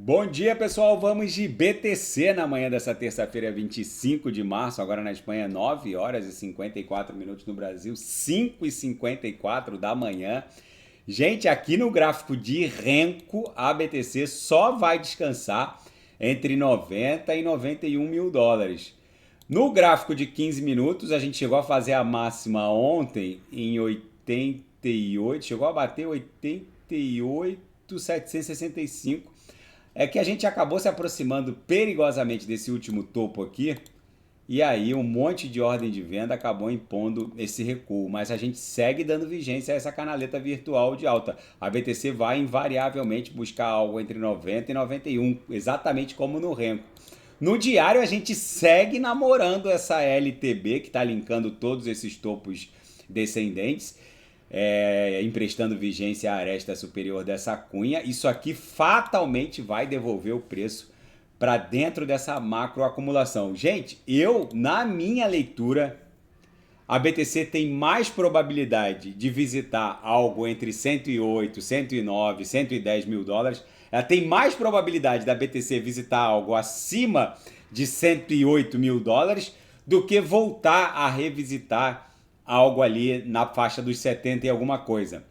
Bom dia, pessoal. Vamos de BTC na manhã dessa terça-feira, 25 de março. Agora na Espanha, 9 horas e 54 minutos no Brasil, 5 e 54 da manhã. Gente, aqui no gráfico de Renko, a BTC só vai descansar entre 90 e 91 mil dólares. No gráfico de 15 minutos, a gente chegou a fazer a máxima ontem em 88, chegou a bater 88,765. É que a gente acabou se aproximando perigosamente desse último topo aqui, e aí um monte de ordem de venda acabou impondo esse recuo, mas a gente segue dando vigência a essa canaleta virtual de alta. A BTC vai invariavelmente buscar algo entre 90 e 91, exatamente como no Renko. No diário a gente segue namorando essa LTB que está linkando todos esses topos descendentes, emprestando vigência à aresta superior dessa cunha. Isso aqui fatalmente vai devolver o preço para dentro dessa macroacumulação. Gente, na minha leitura, a BTC tem mais probabilidade de visitar algo entre 108, 109, 110 mil dólares. Ela tem mais probabilidade da BTC visitar algo acima de 108 mil dólares do que voltar a revisitar algo ali na faixa dos 70 e alguma coisa.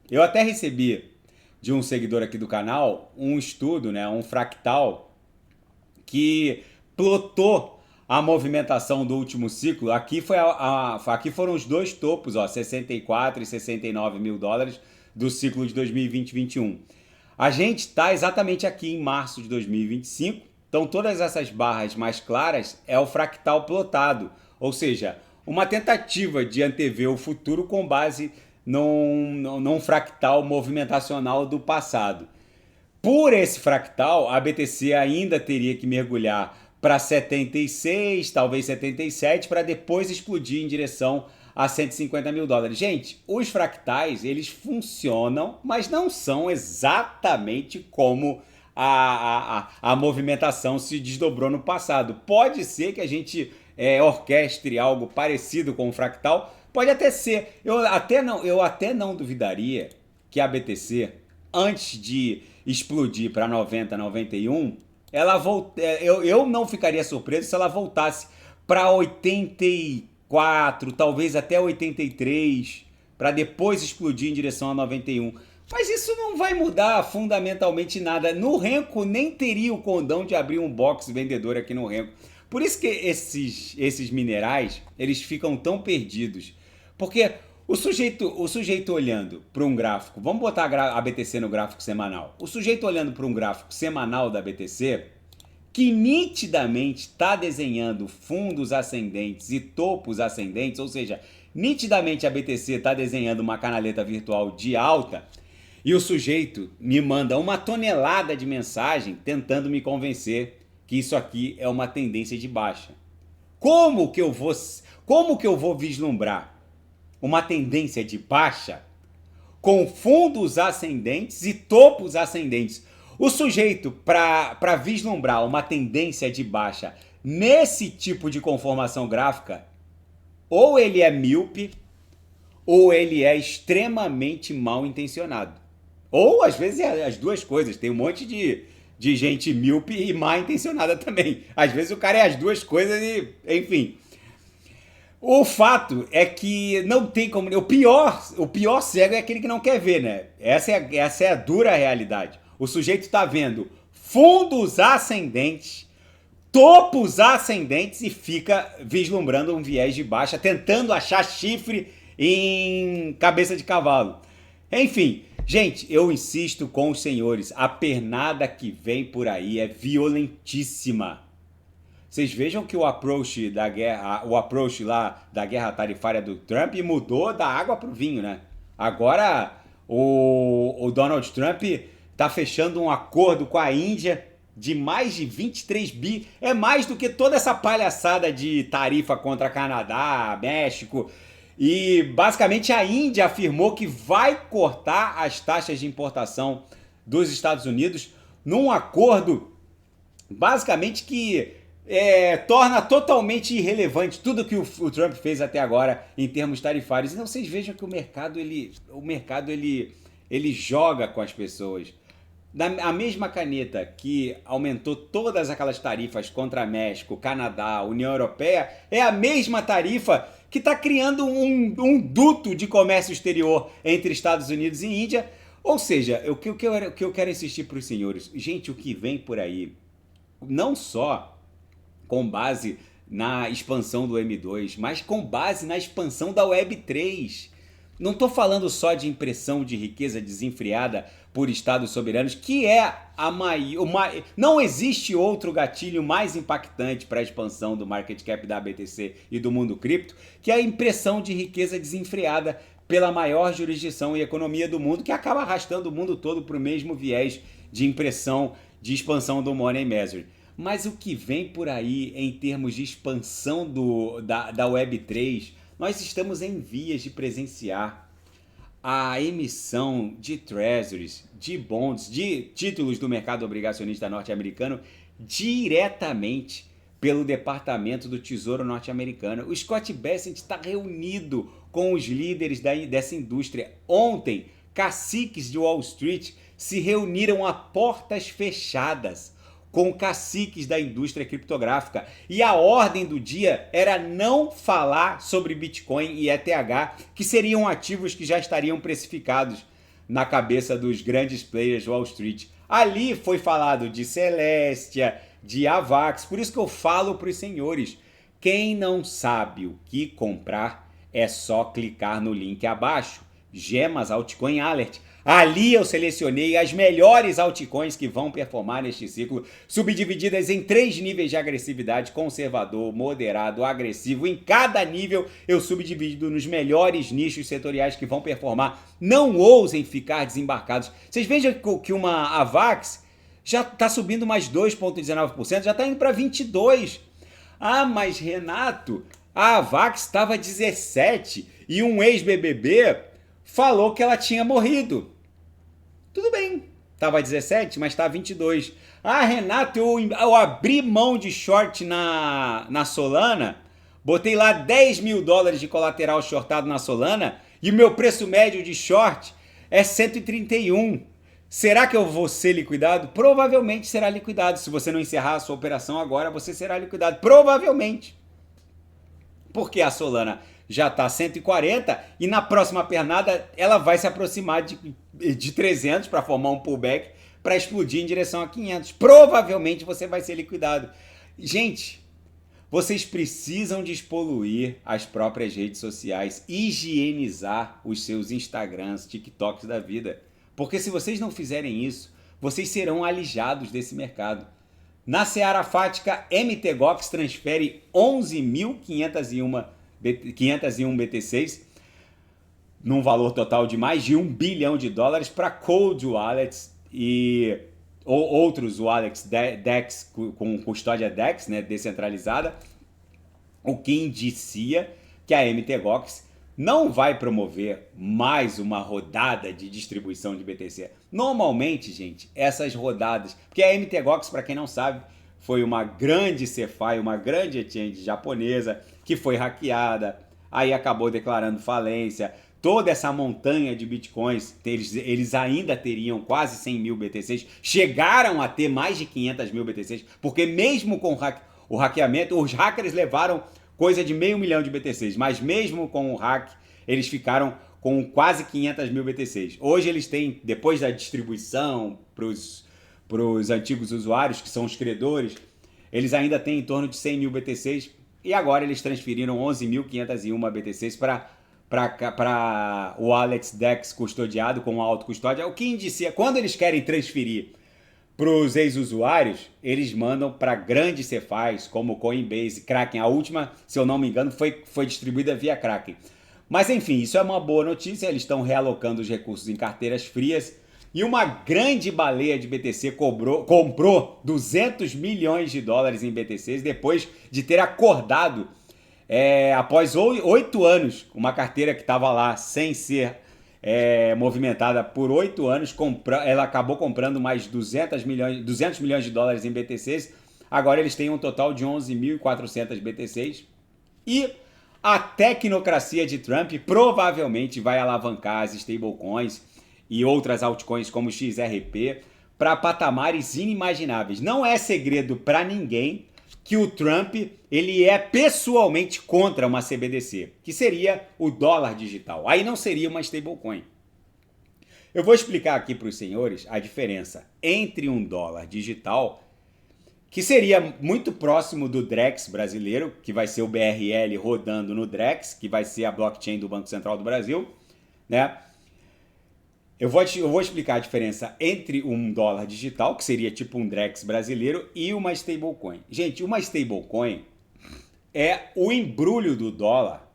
Eu até recebi de um seguidor aqui do canal um estudo, né, um fractal, que plotou a movimentação do último ciclo. Aqui foram os dois topos, 64 e 69 mil dólares do ciclo de 2020-21. A gente está exatamente aqui em março de 2025, então todas essas barras mais claras é o fractal plotado, ou seja, uma tentativa de antever o futuro com base num fractal movimentacional do passado. Por esse fractal, a BTC ainda teria que mergulhar para 76, talvez 77, para depois explodir em direção a 150 mil dólares. Gente, os fractais, eles funcionam, mas não são exatamente como a movimentação se desdobrou no passado. Pode ser que a gente orquestre algo parecido com o fractal, pode até ser. Eu até não duvidaria que a BTC, antes de explodir para 90, 91, eu não ficaria surpreso se ela voltasse para 84, talvez até 83, para depois explodir em direção a 91. Mas isso não vai mudar fundamentalmente nada. No Renko nem teria o condão de abrir um box vendedor aqui no Renko. Por isso que esses minerais, eles ficam tão perdidos. Porque o sujeito olhando para um gráfico, vamos botar a BTC no gráfico semanal. O sujeito olhando para um gráfico semanal da BTC, que nitidamente está desenhando fundos ascendentes e topos ascendentes, ou seja, nitidamente a BTC está desenhando uma canaleta virtual de alta, e o sujeito me manda uma tonelada de mensagem tentando me convencer que isso aqui é uma tendência de baixa. Como que eu vou vislumbrar uma tendência de baixa com fundos ascendentes e topos ascendentes? O sujeito, para vislumbrar uma tendência de baixa nesse tipo de conformação gráfica, ou ele é míope, ou ele é extremamente mal intencionado. Ou às vezes é as duas coisas. Tem um monte de gente míope e mal intencionada também. Às vezes o cara é as duas coisas e, enfim. O fato é que não tem como. O pior cego é aquele que não quer ver, né? Essa é a dura realidade. O sujeito está vendo fundos ascendentes, topos ascendentes e fica vislumbrando um viés de baixa, tentando achar chifre em cabeça de cavalo. Enfim, gente, eu insisto com os senhores, a pernada que vem por aí é violentíssima. Vocês vejam que o approach lá da guerra tarifária do Trump mudou da água para o vinho, né? Agora o Donald Trump está fechando um acordo com a Índia de mais de 23 bi. É mais do que toda essa palhaçada de tarifa contra Canadá, México. E basicamente a Índia afirmou que vai cortar as taxas de importação dos Estados Unidos num acordo basicamente que torna totalmente irrelevante tudo que o Trump fez até agora em termos tarifários. Então vocês vejam que o mercado ele joga com as pessoas. A mesma caneta que aumentou todas aquelas tarifas contra México, Canadá, União Europeia, é a mesma tarifa que está criando um duto de comércio exterior entre Estados Unidos e Índia. Ou seja, o que eu quero insistir para os senhores, gente, o que vem por aí, não só com base na expansão do M2, mas com base na expansão da Web3. Não estou falando só de impressão de riqueza desenfreada por estados soberanos, que é a maior. Não existe outro gatilho mais impactante para a expansão do market cap da BTC e do mundo cripto que a impressão de riqueza desenfreada pela maior jurisdição e economia do mundo, que acaba arrastando o mundo todo para o mesmo viés de impressão de expansão do Money Measure. Mas o que vem por aí em termos de expansão da Web3, nós estamos em vias de presenciar a emissão de treasuries, de bonds, de títulos do mercado obrigacionista norte-americano diretamente pelo Departamento do Tesouro norte-americano. O Scott Bessent está reunido com os líderes dessa indústria. Ontem, caciques de Wall Street se reuniram a portas fechadas com caciques da indústria criptográfica. E a ordem do dia era não falar sobre Bitcoin e ETH, que seriam ativos que já estariam precificados na cabeça dos grandes players Wall Street. Ali foi falado de Celestia, de Avax, por isso que eu falo para os senhores, quem não sabe o que comprar é só clicar no link abaixo, Gemas Altcoin Alert. Ali eu selecionei as melhores altcoins que vão performar neste ciclo, subdivididas em 3 níveis de agressividade: conservador, moderado, agressivo. Em cada nível eu subdivido nos melhores nichos setoriais que vão performar. Não ousem ficar desembarcados. Vocês vejam que uma Avax já está subindo mais 2,19%, já está indo para 22%. Ah, mas Renato, a Avax estava 17% e um ex-BBB falou que ela tinha morrido. Tudo bem, estava 17, mas está 22. Ah, Renato, eu abri mão de short na Solana, botei lá 10 mil dólares de colateral shortado na Solana e o meu preço médio de short é 131. Será que eu vou ser liquidado? Provavelmente será liquidado. Se você não encerrar a sua operação agora, você será liquidado. Provavelmente. Porque a Solana já está 140 e na próxima pernada ela vai se aproximar de 300 para formar um pullback para explodir em direção a 500. Provavelmente você vai ser liquidado. Gente, vocês precisam despoluir as próprias redes sociais, higienizar os seus Instagrams, TikToks da vida. Porque se vocês não fizerem isso, vocês serão alijados desse mercado. Na Seara Fática, MTGOX transfere 11.501 BTCs, num valor total de mais de $1 bilhão para cold wallets e outros wallets DEX com custódia DEX, né, descentralizada, o que indicia que a MTGOX não vai promover mais uma rodada de distribuição de BTC. Normalmente, gente, essas rodadas... Porque a MTGOX, para quem não sabe, foi uma grande CeFi, uma grande exchange japonesa que foi hackeada, aí acabou declarando falência. Toda essa montanha de bitcoins, eles ainda teriam quase 100 mil BTCs, chegaram a ter mais de 500 mil BTCs, porque mesmo com o hackeamento, os hackers levaram coisa de 500 mil de BTCs, mas mesmo com o hack, eles ficaram com quase 500 mil BTCs. Hoje eles têm, depois da distribuição para os antigos usuários, que são os credores, eles ainda têm em torno de 100 mil BTCs, e agora eles transferiram 11.501 BTCs para o Alex DEX custodiado com autocustódia, o que indicia, quando eles querem transferir para os ex-usuários, eles mandam para grandes CeFis, como Coinbase, Kraken. A última, se eu não me engano, foi distribuída via Kraken. Mas enfim, isso é uma boa notícia, eles estão realocando os recursos em carteiras frias, e uma grande baleia de BTC comprou 200 milhões de dólares em BTCs depois de ter acordado, após 8 anos, uma carteira que estava lá sem ser movimentada por 8 anos, ela acabou comprando mais 200 milhões de dólares em BTCs. Agora eles têm um total de 11.400 BTCs. E a tecnocracia de Trump provavelmente vai alavancar as stablecoins e outras altcoins como XRP para patamares inimagináveis. Não é segredo para ninguém que o Trump ele é pessoalmente contra uma CBDC, que seria o dólar digital. Aí não seria uma stablecoin. Eu vou explicar aqui para os senhores a diferença entre um dólar digital, que seria muito próximo do Drex brasileiro, que vai ser o BRL rodando no Drex, que vai ser a blockchain do Banco Central do Brasil, né? Eu vou explicar a diferença entre um dólar digital, que seria tipo um Drex brasileiro, e uma stablecoin. Gente, uma stablecoin é o embrulho do dólar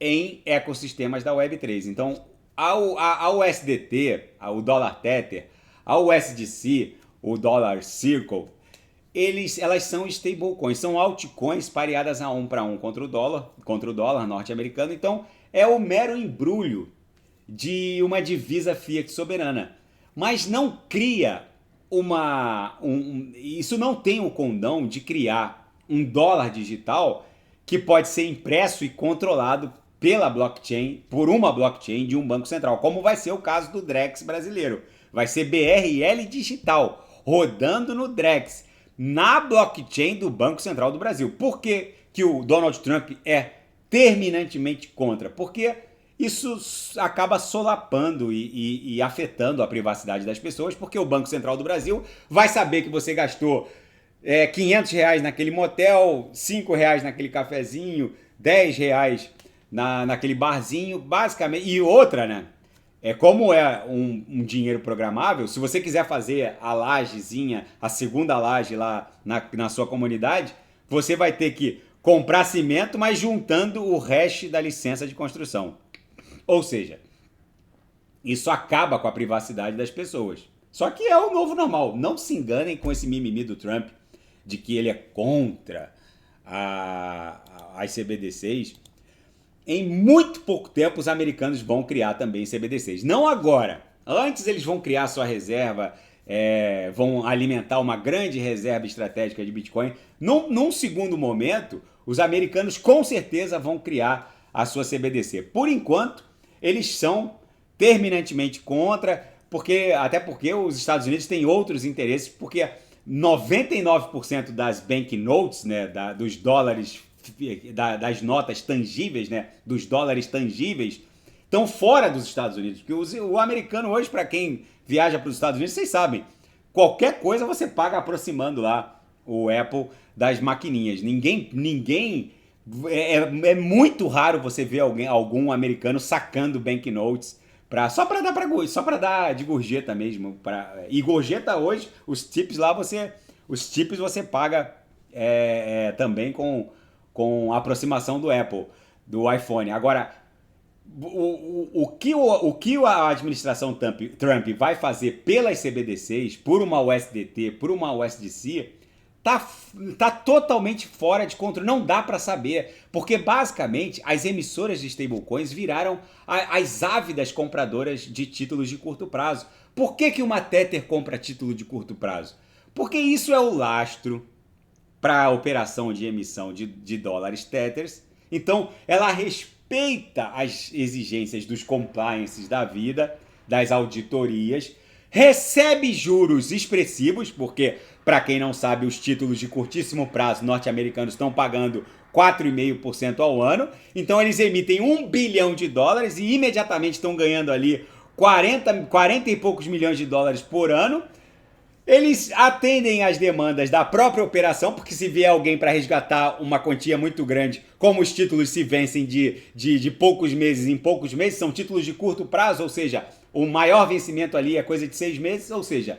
em ecossistemas da Web3. Então, a USDT, o dólar Tether, a USDC, o dólar Circle, elas são stablecoins, são altcoins pareadas a 1 para 1 contra o dólar norte-americano. Então, é o mero embrulho de uma divisa fiat soberana. Mas não cria isso não tem o condão de criar um dólar digital que pode ser impresso e controlado pela blockchain, por uma blockchain de um banco central, como vai ser o caso do Drex brasileiro. Vai ser BRL digital, rodando no Drex, na blockchain do Banco Central do Brasil. Por que que o Donald Trump é terminantemente contra? Porque isso acaba solapando e afetando a privacidade das pessoas, porque o Banco Central do Brasil vai saber que você gastou R$500 naquele motel, R$5 naquele cafezinho, R$10 naquele barzinho, basicamente. E outra, né? Como é um dinheiro programável, se você quiser fazer a lajezinha, a segunda laje lá na sua comunidade, você vai ter que comprar cimento, mas juntando o hash da licença de construção. Ou seja, isso acaba com a privacidade das pessoas. Só que é o novo normal. Não se enganem com esse mimimi do Trump de que ele é contra as CBDCs. Em muito pouco tempo, os americanos vão criar também CBDCs. Não agora. Antes eles vão criar sua reserva, vão alimentar uma grande reserva estratégica de Bitcoin. Num segundo momento, os americanos com certeza vão criar a sua CBDC. Por enquanto, eles são terminantemente contra, até porque os Estados Unidos têm outros interesses, porque 99% das banknotes, né, dos dólares, das notas tangíveis, né, dos dólares tangíveis, estão fora dos Estados Unidos. Porque o americano hoje, para quem viaja para os Estados Unidos, vocês sabem, qualquer coisa você paga aproximando lá o Apple das maquininhas. Ninguém é muito raro você ver algum americano sacando banknotes só para dar de gorjeta mesmo. E gorjeta hoje, os tips você paga também com a aproximação do Apple, do iPhone. Agora, o que a administração Trump vai fazer pelas CBDCs, por uma USDT, por uma USDC, tá totalmente fora de controle. Não dá para saber, porque basicamente as emissoras de stablecoins viraram as ávidas compradoras de títulos de curto prazo. Por que uma Tether compra título de curto prazo? Porque isso é o lastro para a operação de emissão de dólares Tethers. Então ela respeita as exigências dos compliances da vida, das auditorias, recebe juros expressivos, porque, para quem não sabe, os títulos de curtíssimo prazo norte-americanos estão pagando 4,5% ao ano. Então eles emitem $1 bilhão e imediatamente estão ganhando ali 40 e poucos milhões de dólares por ano. Eles atendem às demandas da própria operação, porque se vier alguém para resgatar uma quantia muito grande, como os títulos se vencem de poucos meses em poucos meses, são títulos de curto prazo, ou seja, o maior vencimento ali é coisa de 6 meses, ou seja,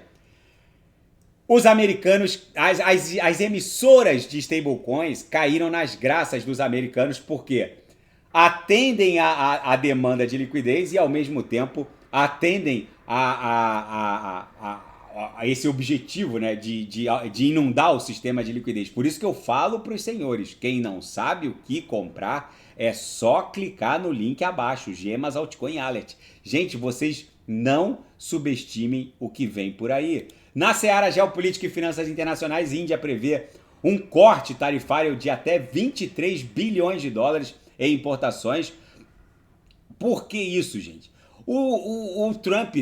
os americanos, as emissoras de stablecoins caíram nas graças dos americanos, porque atendem a demanda de liquidez e, ao mesmo tempo, atendem a esse objetivo, né, de inundar o sistema de liquidez. Por isso que eu falo para os senhores, quem não sabe o que comprar, é só clicar no link abaixo, Gemas Altcoin Alert. Gente, vocês não subestimem o que vem por aí. Na seara geopolítica e finanças internacionais, Índia prevê um corte tarifário de até 23 bilhões de dólares em importações. Por que isso, gente? O Trump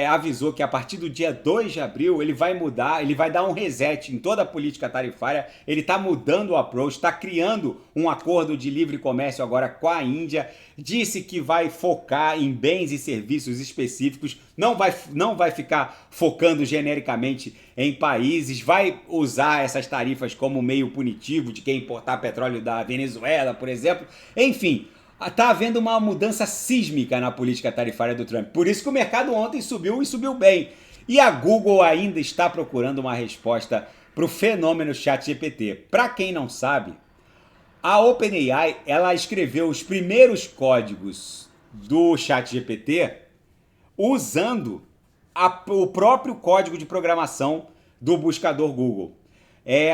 avisou que a partir do dia 2 de abril ele vai mudar, ele vai dar um reset em toda a política tarifária, ele está mudando o approach, está criando um acordo de livre comércio agora com a Índia, disse que vai focar em bens e serviços específicos, não vai ficar focando genericamente em países, vai usar essas tarifas como meio punitivo de quem importar petróleo da Venezuela, por exemplo, enfim. Está havendo uma mudança sísmica na política tarifária do Trump. Por isso que o mercado ontem subiu e subiu bem. E a Google ainda está procurando uma resposta para o fenômeno ChatGPT. Para quem não sabe, a OpenAI ela escreveu os primeiros códigos do ChatGPT usando o próprio código de programação do buscador Google.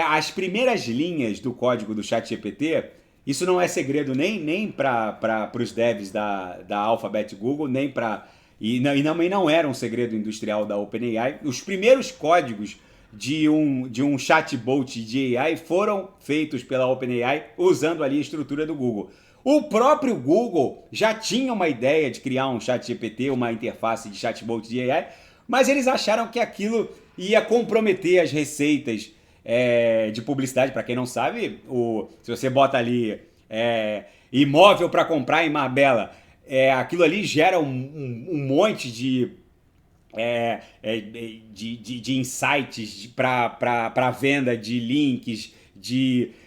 As primeiras linhas do código do ChatGPT, isso não é segredo nem para os devs da Alphabet Google, nem para e não era um segredo industrial da OpenAI. Os primeiros códigos de um chatbot de AI foram feitos pela OpenAI usando ali a estrutura do Google. O próprio Google já tinha uma ideia de criar um ChatGPT, uma interface de chatbot de AI, mas eles acharam que aquilo ia comprometer as receitas de publicidade. Para quem não sabe, se você bota ali imóvel para comprar em Marbella, aquilo ali gera um monte de insights para venda de links,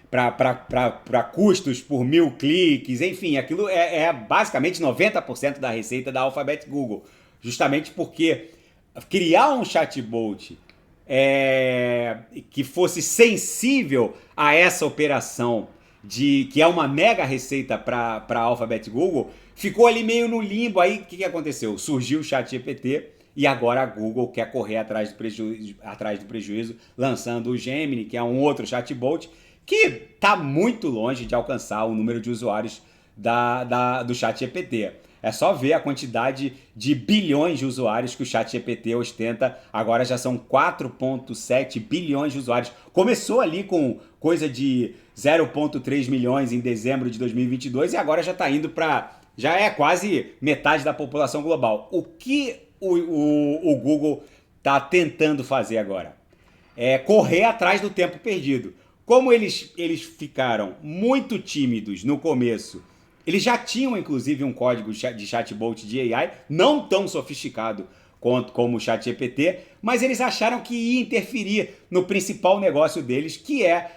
para custos por 1000 cliques, enfim, aquilo é basicamente 90% da receita da Alphabet Google, justamente porque criar um chatbot que fosse sensível a essa operação, que é uma mega receita para a Alphabet Google, ficou ali meio no limbo. Aí o que aconteceu? Surgiu o ChatGPT e agora a Google quer correr atrás do prejuízo, lançando o Gemini, que é um outro chatbot que está muito longe de alcançar o número de usuários do ChatGPT. É só ver a quantidade de bilhões de usuários que o ChatGPT ostenta. Agora já são 4,7 bilhões de usuários. Começou ali com coisa de 0,3 milhões em dezembro de 2022 e agora já está indo para... já é quase metade da população global. O que o Google está tentando fazer agora? É correr atrás do tempo perdido. Como eles ficaram muito tímidos no começo, eles já tinham inclusive um código de chatbot de AI, não tão sofisticado como o ChatGPT, mas eles acharam que ia interferir no principal negócio deles, que é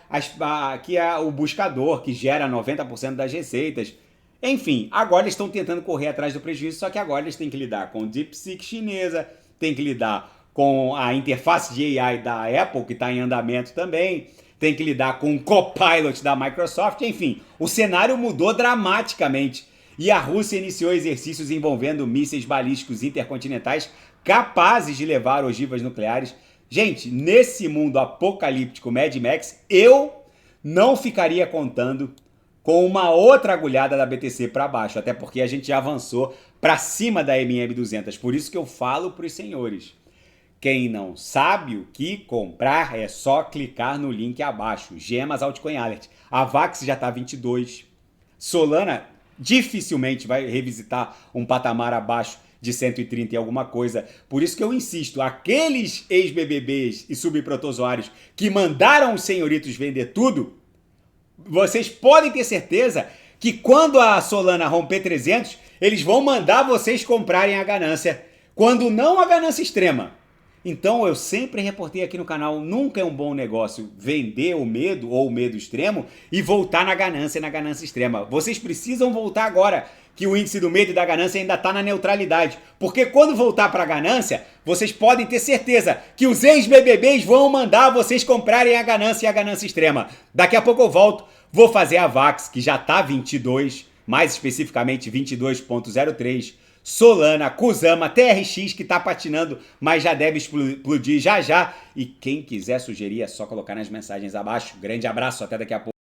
o buscador, que gera 90% das receitas. Enfim, agora eles estão tentando correr atrás do prejuízo, só que agora eles têm que lidar com DeepSeek chinesa, têm que lidar com a interface de AI da Apple, que está em andamento também, tem que lidar com o Copilot da Microsoft, enfim, o cenário mudou dramaticamente. E a Rússia iniciou exercícios envolvendo mísseis balísticos intercontinentais capazes de levar ogivas nucleares. Gente, nesse mundo apocalíptico Mad Max, eu não ficaria contando com uma outra agulhada da BTC para baixo, até porque a gente já avançou para cima da MM200. Por isso que eu falo para os senhores, quem não sabe o que comprar é só clicar no link abaixo, Gemas Altcoin Alert. A VAX já está 22, Solana dificilmente vai revisitar um patamar abaixo de 130 e alguma coisa. Por isso que eu insisto, aqueles ex-BBBs e subprotozoários que mandaram os senhoritos vender tudo, vocês podem ter certeza que quando a Solana romper 300, eles vão mandar vocês comprarem a ganância, quando não a ganância extrema. Então eu sempre reportei aqui no canal, nunca é um bom negócio vender o medo ou o medo extremo e voltar na ganância extrema. Vocês precisam voltar agora, que o índice do medo e da ganância ainda está na neutralidade. Porque quando voltar para a ganância, vocês podem ter certeza que os ex-BBBs vão mandar vocês comprarem a ganância e a ganância extrema. Daqui a pouco eu volto, vou fazer a VAX, que já está 22, mais especificamente 22,03, Solana, Kusama, TRX, que está patinando, mas já deve explodir já já. E quem quiser sugerir é só colocar nas mensagens abaixo. Grande abraço, até daqui a pouco.